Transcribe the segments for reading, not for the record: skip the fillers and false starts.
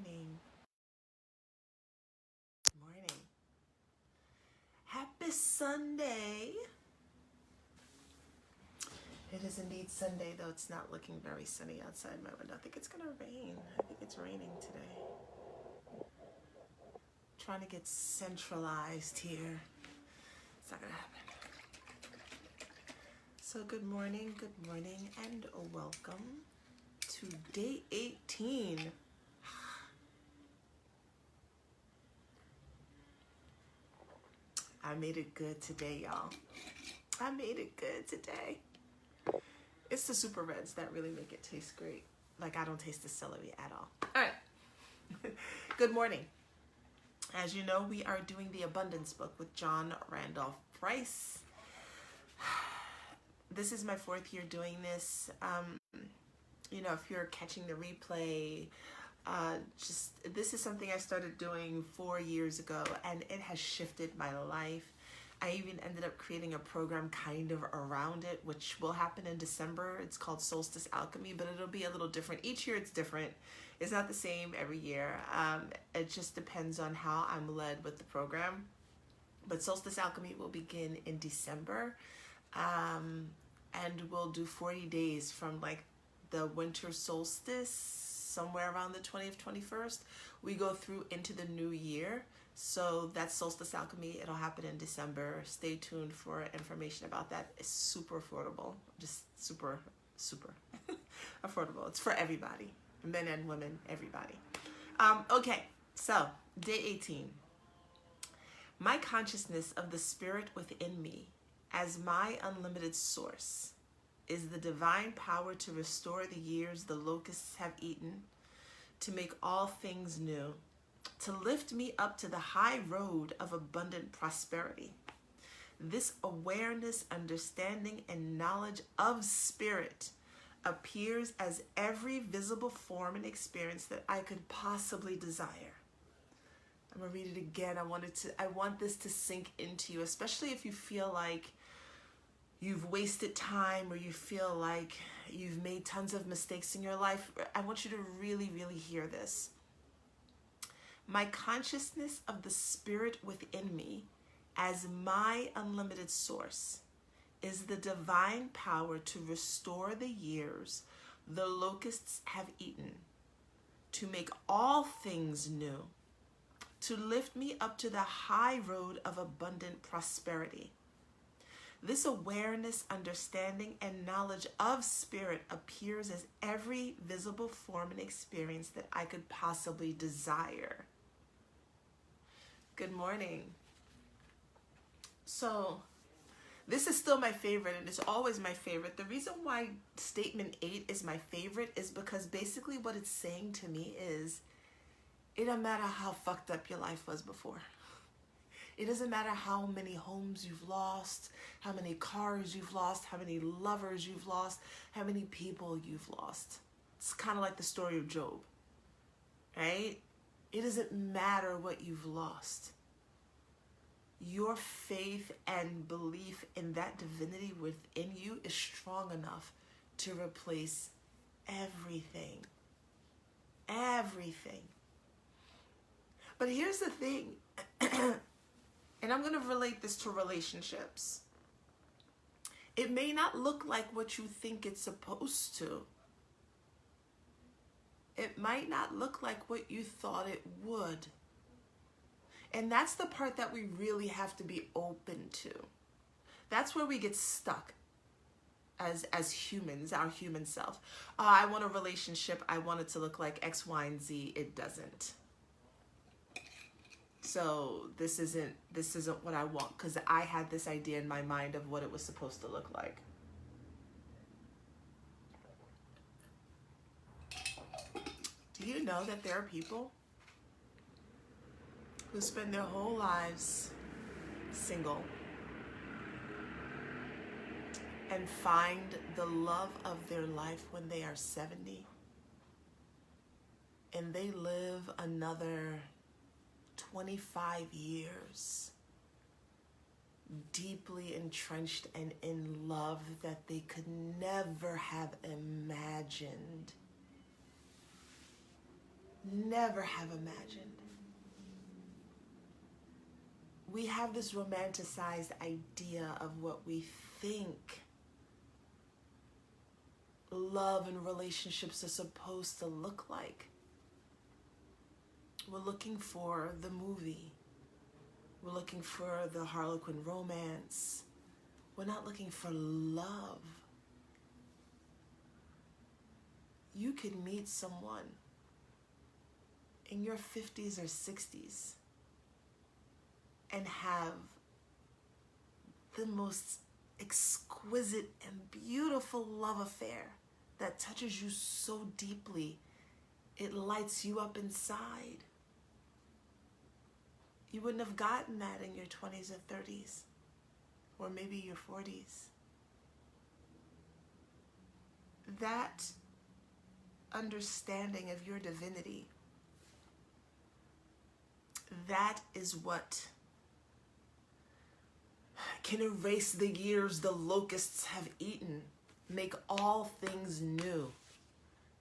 morning. Good morning. Happy Sunday. It is indeed Sunday, though it's not looking very sunny outside my window. I think it's going to rain. I think it's raining today. Trying to get centralized here. It's not going to happen. So good morning, and welcome to day 18. I made it good today, y'all. I made it good today. It's the super reds that really make it taste great. Like, I don't taste the celery at all. All right. Good morning. As you know, we are doing the Abundance book with John Randolph Price. This is my 4th year doing this. If you're catching the replay, this is something I started doing 4 years ago, and it has shifted my life. I even ended up creating a program kind of around it, which will happen in December. It's called Solstice Alchemy, but it'll be a little different. Each year it's different. It's not the same every year. It just depends on how I'm led with the program. But Solstice Alchemy will begin in December, and we'll do 40 days from like the winter solstice, somewhere around the 20th, 21st. We go through into the new year. So that's Solstice Alchemy. It'll happen in December. Stay tuned for information about that. It's super affordable. Just super, super affordable. It's for everybody. Men and women, everybody. Okay, so day 18. My consciousness of the spirit within me as my unlimited source is the divine power to restore the years the locusts have eaten, to make all things new, to lift me up to the high road of abundant prosperity. This awareness, understanding, and knowledge of spirit appears as every visible form and experience that I could possibly desire. I'm gonna read it again. I want this to sink into you, especially if you feel like you've wasted time or you feel like you've made tons of mistakes in your life. I want you to really, really hear this. My consciousness of the spirit within me as my unlimited source is the divine power to restore the years the locusts have eaten, to make all things new, to lift me up to the high road of abundant prosperity. This awareness, understanding, and knowledge of spirit appears as every visible form and experience that I could possibly desire. Good morning. So, this is still my favorite, and it's always my favorite. The reason why statement 8 is my favorite is because basically what it's saying to me is, it doesn't matter how fucked up your life was before. It doesn't matter how many homes you've lost, how many cars you've lost, how many lovers you've lost, how many people you've lost. It's kind of like the story of Job, right? It doesn't matter what you've lost. Your faith and belief in that divinity within you is strong enough to replace everything. Everything. But here's the thing. And I'm going to relate this to relationships. It may not look like what you think it's supposed to. It might not look like what you thought it would. And that's the part that we really have to be open to. That's where we get stuck as humans, our human self. I want a relationship. I want it to look like X, Y, and Z. It doesn't. So this isn't what I want, because I had this idea in my mind of what it was supposed to look like. Do you know that there are people who spend their whole lives single and find the love of their life when they are 70, and they live another 25 years deeply entrenched and in love that they could never have imagined? never have imagined. We have this romanticized idea of what we think love and relationships are supposed to look like. We're looking for the movie. We're looking for the Harlequin romance. We're not looking for love. You could meet someone in your 50s or 60s and have the most exquisite and beautiful love affair that touches you so deeply, it lights you up inside. You wouldn't have gotten that in your 20s or 30s, or maybe your 40s. That understanding of your divinity, that is what can erase the years the locusts have eaten, make all things new,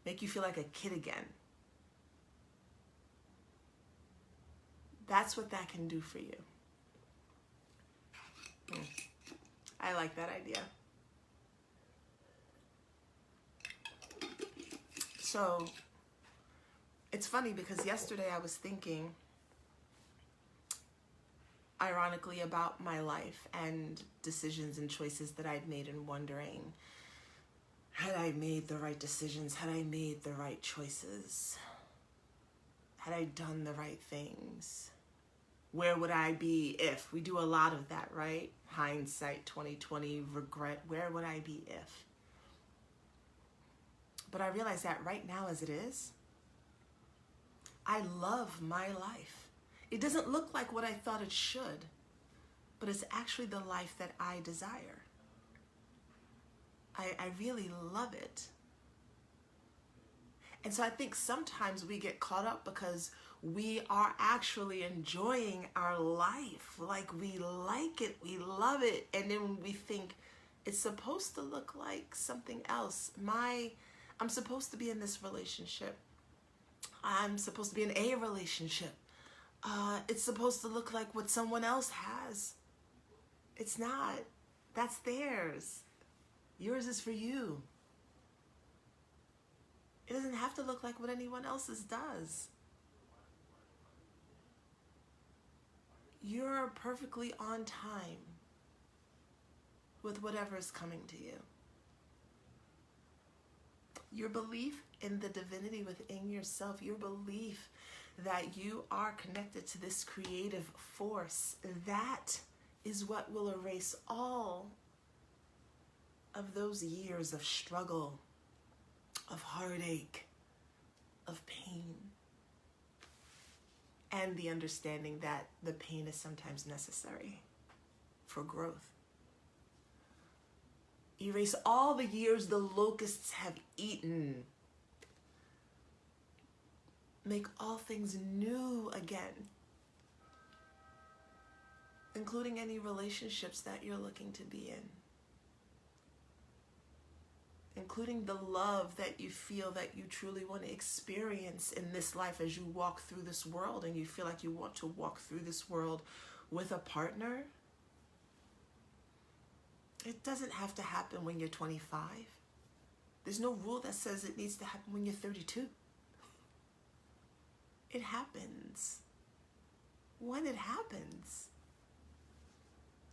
make you feel like a kid again. That's what that can do for you. I like that idea. So it's funny because yesterday I was thinking, ironically, about my life and decisions and choices that I'd made, and wondering, had I made the right decisions? Had I made the right choices? Had I done the right things? Where would I be if? We do a lot of that, right? Hindsight, 2020, regret. Where would I be if? But I realize that right now as it is, I love my life. It doesn't look like what I thought it should, but it's actually the life that I desire. I really love it. And so I think sometimes we get caught up because we are actually enjoying our life. Like, we like it, we love it. And then we think it's supposed to look like something else. I'm supposed to be in this relationship. I'm supposed to be in a relationship. It's supposed to look like what someone else has. It's not. That's theirs. Yours is for you. It doesn't have to look like what anyone else's does. You're perfectly on time with whatever is coming to you. Your belief in the divinity within yourself, your belief that you are connected to this creative force, that is what will erase all of those years of struggle, of heartache, of pain, and the understanding that the pain is sometimes necessary for growth. Erase all the years the locusts have eaten. Make all things new again, including any relationships that you're looking to be in, including the love that you feel that you truly want to experience in this life as you walk through this world, and you feel like you want to walk through this world with a partner. It doesn't have to happen when you're 25. There's no rule that says it needs to happen when you're 32. It happens when it happens.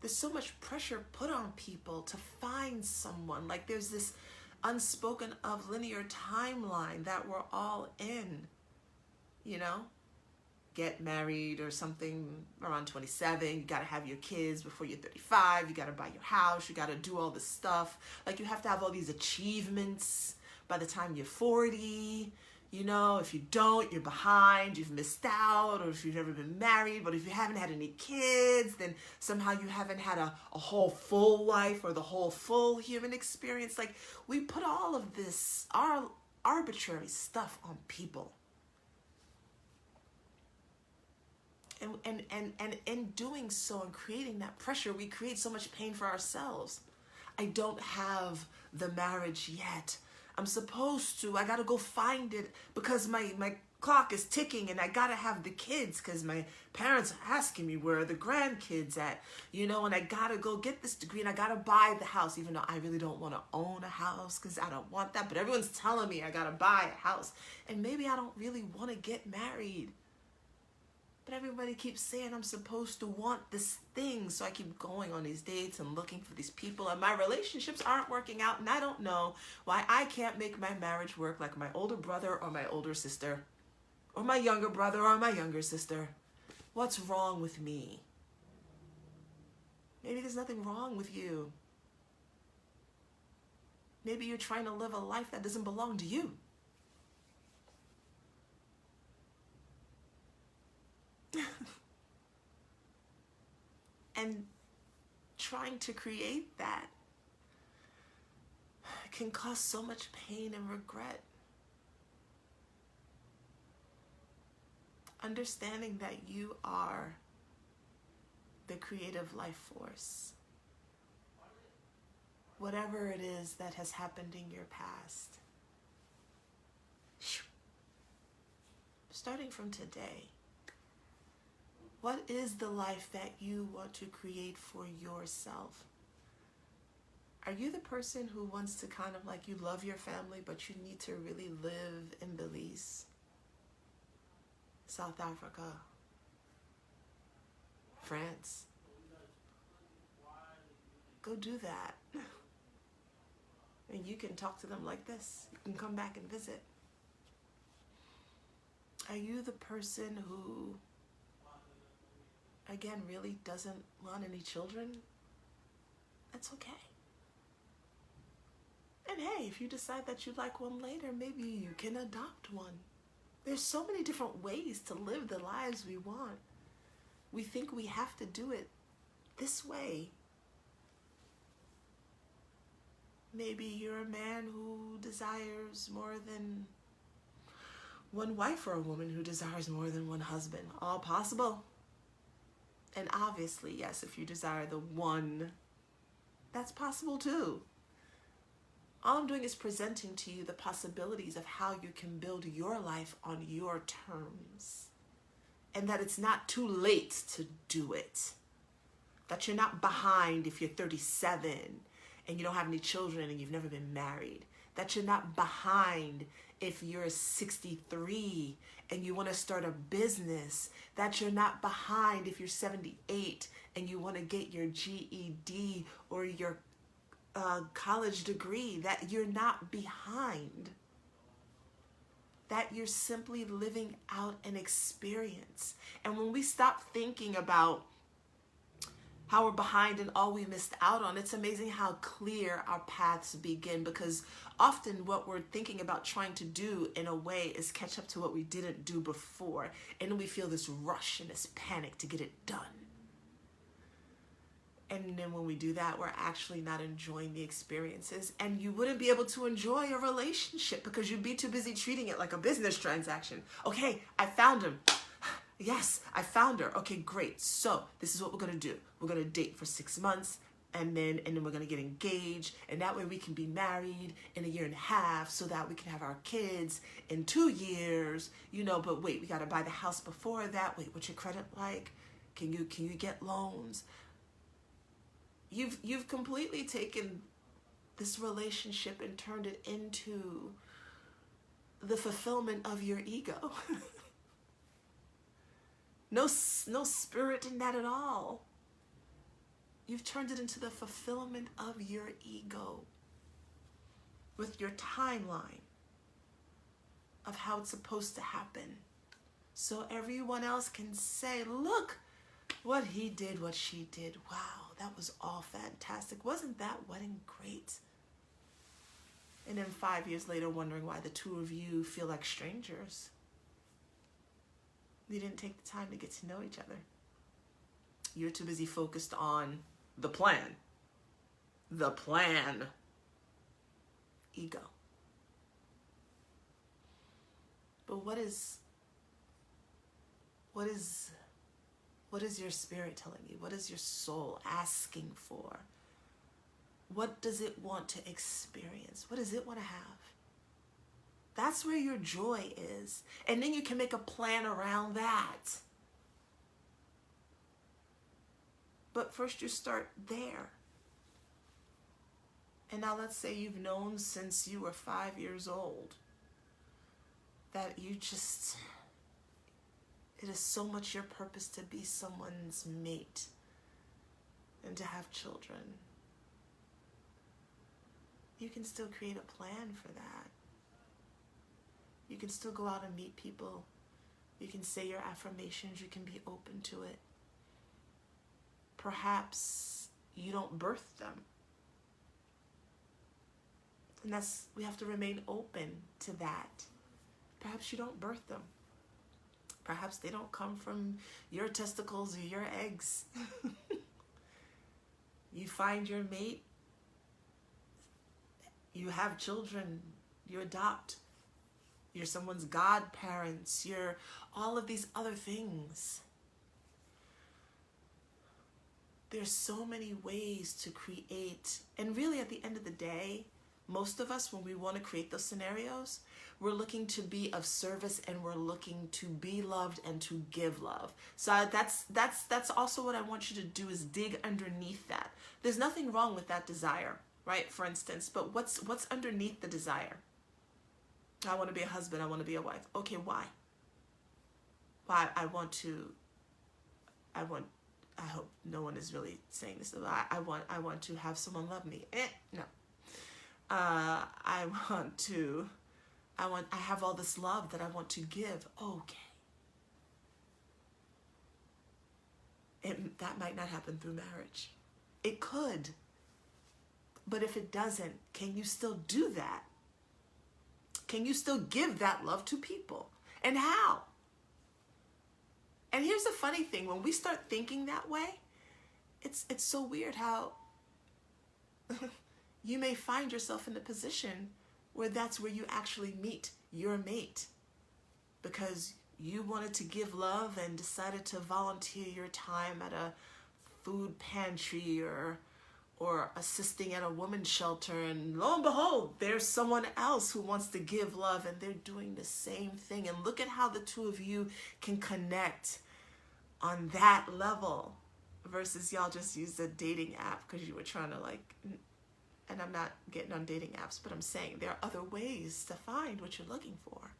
There's so much pressure put on people to find someone. Like, there's this unspoken of linear timeline that we're all in, you know? Get married or something around 27. You got to have your kids before you're 35. You got to buy your house. You got to do all this stuff. Like, you have to have all these achievements by the time you're 40. You know, if you don't, you're behind, you've missed out. Or if you've never been married, but if you haven't had any kids, then somehow you haven't had a whole full life or the whole full human experience. Like, we put all of this, our arbitrary stuff on people. And in doing so and creating that pressure, we create so much pain for ourselves. I don't have the marriage yet. I'm supposed to. I got to go find it because my clock is ticking and I gotta have the kids because my parents are asking me where are the grandkids at, you know, and I gotta go get this degree and I gotta buy the house, even though I really don't want to own a house because I don't want that, but everyone's telling me I gotta buy a house, and maybe I don't really want to get married, but everybody keeps saying I'm supposed to want this thing, so I keep going on these dates and looking for these people, and my relationships aren't working out, and I don't know why I can't make my marriage work like my older brother or my older sister, or my younger brother or my younger sister. What's wrong with me? Maybe there's nothing wrong with you. Maybe you're trying to live a life that doesn't belong to you. And trying to create that can cause so much pain and regret. Understanding that you are the creative life force. Whatever it is that has happened in your past. Starting from today, what is the life that you want to create for yourself? Are you the person who wants to kind of like, you love your family, but you need to really live in Belize, South Africa, France? Go do that. And you can talk to them like this. You can come back and visit. Are you the person who, again, really doesn't want any children? That's okay. And hey, if you decide that you'd like one later, maybe you can adopt one. There's so many different ways to live the lives we want. We think we have to do it this way. Maybe you're a man who desires more than one wife, or a woman who desires more than one husband. All possible. And obviously, yes, if you desire the one, that's possible too. All I'm doing is presenting to you the possibilities of how you can build your life on your terms. And that it's not too late to do it. That you're not behind if you're 37 and you don't have any children and you've never been married. That you're not behind if you're 63 and you want to start a business. That you're not behind if you're 78 and you want to get your GED or your college degree. That you're not behind. That you're simply living out an experience. And when we stop thinking about how we're behind and all we missed out on, it's amazing how clear our paths begin, because often what we're thinking about trying to do in a way is catch up to what we didn't do before. And then we feel this rush and this panic to get it done. And then when we do that, we're actually not enjoying the experiences. And you wouldn't be able to enjoy a relationship because you'd be too busy treating it like a business transaction. Okay, I found him. Yes, I found her. Okay, great. So this is what we're going to do. We're going to date for 6 months, and then we're going to get engaged. And that way we can be married in 1.5 years so that we can have our kids in 2 years, you know, but wait, we got to buy the house before that. Wait, what's your credit like? Can you get loans? You've completely taken this relationship and turned it into the fulfillment of your ego. No spirit in that at all. You've turned it into the fulfillment of your ego with your timeline of how it's supposed to happen. So everyone else can say, look what he did, what she did. Wow, that was all fantastic. Wasn't that wedding great? And then 5 years later, wondering why the two of you feel like strangers. You didn't take the time to get to know each other. You're too busy focused on the plan. The plan. Ego. But what is your spirit telling you? What is your soul asking for? What does it want to experience? What does it want to have? That's where your joy is. And then you can make a plan around that. But first you start there. And now let's say you've known since you were 5 years old that you just, it is so much your purpose to be someone's mate and to have children. You can still create a plan for that. You can still go out and meet people. You can say your affirmations. You can be open to it. Perhaps you don't birth them. And we have to remain open to that. Perhaps you don't birth them. Perhaps they don't come from your testicles or your eggs. You find your mate. You have children. You adopt. You're someone's godparents. You're all of these other things. There's so many ways to create. And really, at the end of the day, most of us, when we want to create those scenarios, we're looking to be of service and we're looking to be loved and to give love. So that's also what I want you to do, is dig underneath that. There's nothing wrong with that desire, right? For instance, but what's underneath the desire? I want to be a husband. I want to be a wife. Okay, why? Why? I hope no one is really saying this. I want to have someone love me. No. I have all this love that I want to give. Okay. That might not happen through marriage. It could. But if it doesn't, can you still do that? Can you still give that love to people? And how? And here's the funny thing. When we start thinking that way, it's so weird how you may find yourself in a position where that's where you actually meet your mate, because you wanted to give love and decided to volunteer your time at a food pantry or assisting at a women's shelter, and lo and behold, there's someone else who wants to give love and they're doing the same thing. And look at how the two of you can connect on that level versus y'all just used a dating app because you were trying to and I'm not getting on dating apps, but I'm saying there are other ways to find what you're looking for.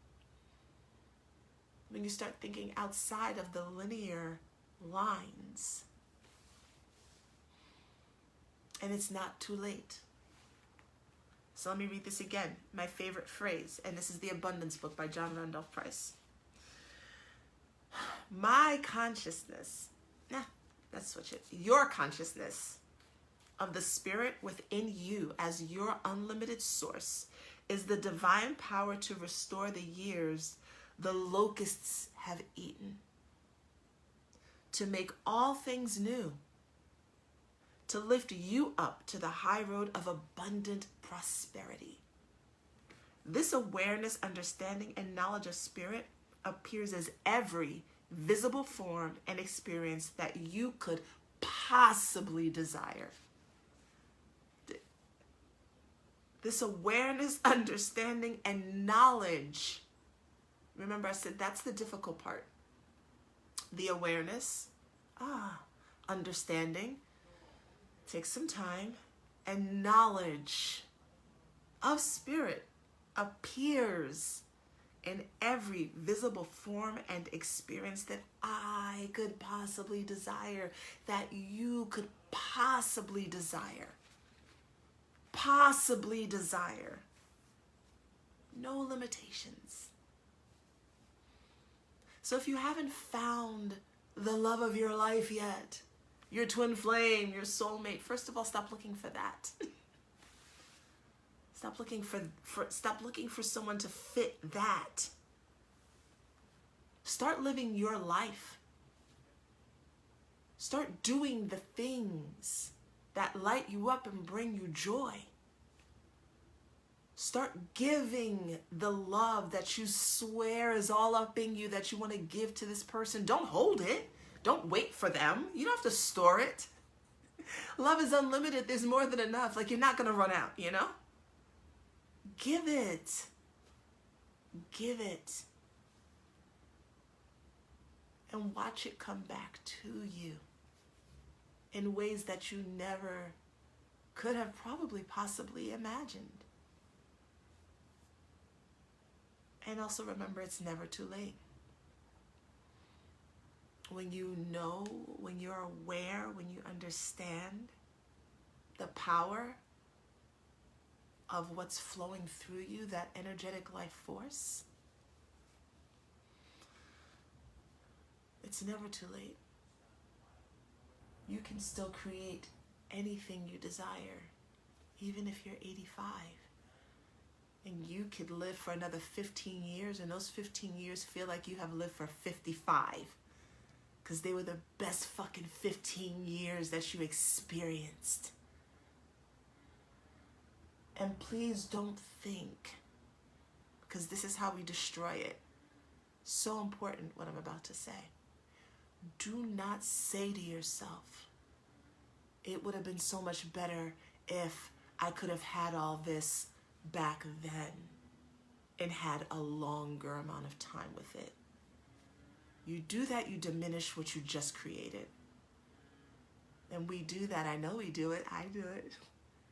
When you start thinking outside of the linear lines. And it's not too late. So let me read this again. My favorite phrase, and this is The Abundance Book by John Randolph Price. My consciousness, your consciousness of the spirit within you as your unlimited source is the divine power to restore the years the locusts have eaten, to make all things new, to lift you up to the high road of abundant prosperity. This awareness, understanding, and knowledge of spirit appears as every visible form and experience that you could possibly desire. This awareness, understanding, and knowledge. Remember, I said that's the difficult part. The awareness, understanding, takes some time, and knowledge of spirit appears in every visible form and experience that I could possibly desire, that you could possibly desire. Possibly desire. No limitations. So if you haven't found the love of your life yet, your twin flame, your soulmate, first of all, stop looking for that. Stop looking for someone to fit that. Start living your life. Start doing the things that light you up and bring you joy. Start giving the love that you swear is all up in you that you want to give to this person. Don't hold it. Don't wait for them. You don't have to store it. Love is unlimited. There's more than enough. You're not going to run out, Give it. Give it. And watch it come back to you in ways that you never could have probably possibly imagined. And also remember, it's never too late. When you know, when you're aware, when you understand the power of what's flowing through you, that energetic life force, it's never too late. You can still create anything you desire, even if you're 85. And you could live for another 15 years, and those 15 years feel like you have lived for 55. Because they were the best fucking 15 years that you experienced. And please don't think, because this is how we destroy it. So important what I'm about to say. Do not say to yourself, it would have been so much better if I could have had all this back then and had a longer amount of time with it. You do that, you diminish what you just created. And we do that. I know we do it. I do it.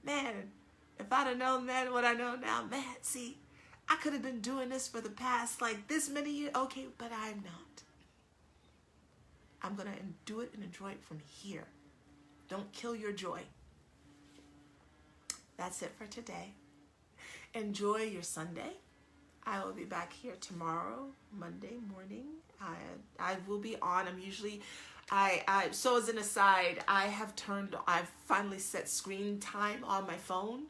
Man, if I'd have known then what I know now, man, see, I could have been doing this for the past like this many years. Okay, but I'm not. I'm going to do it and enjoy it from here. Don't kill your joy. That's it for today. Enjoy your Sunday. I will be back here tomorrow, Monday morning. I will be on. I'm usually, so as an aside, I've finally set screen time on my phone,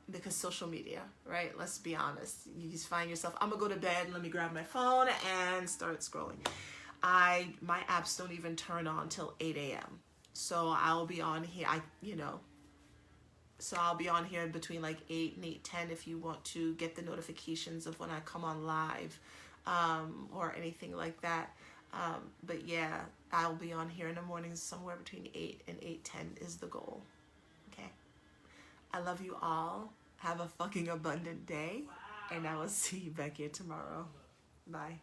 because social media, right? Let's be honest. You just find yourself, I'm gonna go to bed, let me grab my phone and start scrolling. My apps don't even turn on till 8 a.m. So I'll be on here, so I'll be on here between like 8 and 8:10 if you want to get the notifications of when I come on live, or anything like that. But yeah, I'll be on here in the mornings somewhere between 8 and 8:10 is the goal. Okay. I love you all. Have a fucking abundant day. And I will see you back here tomorrow. Bye.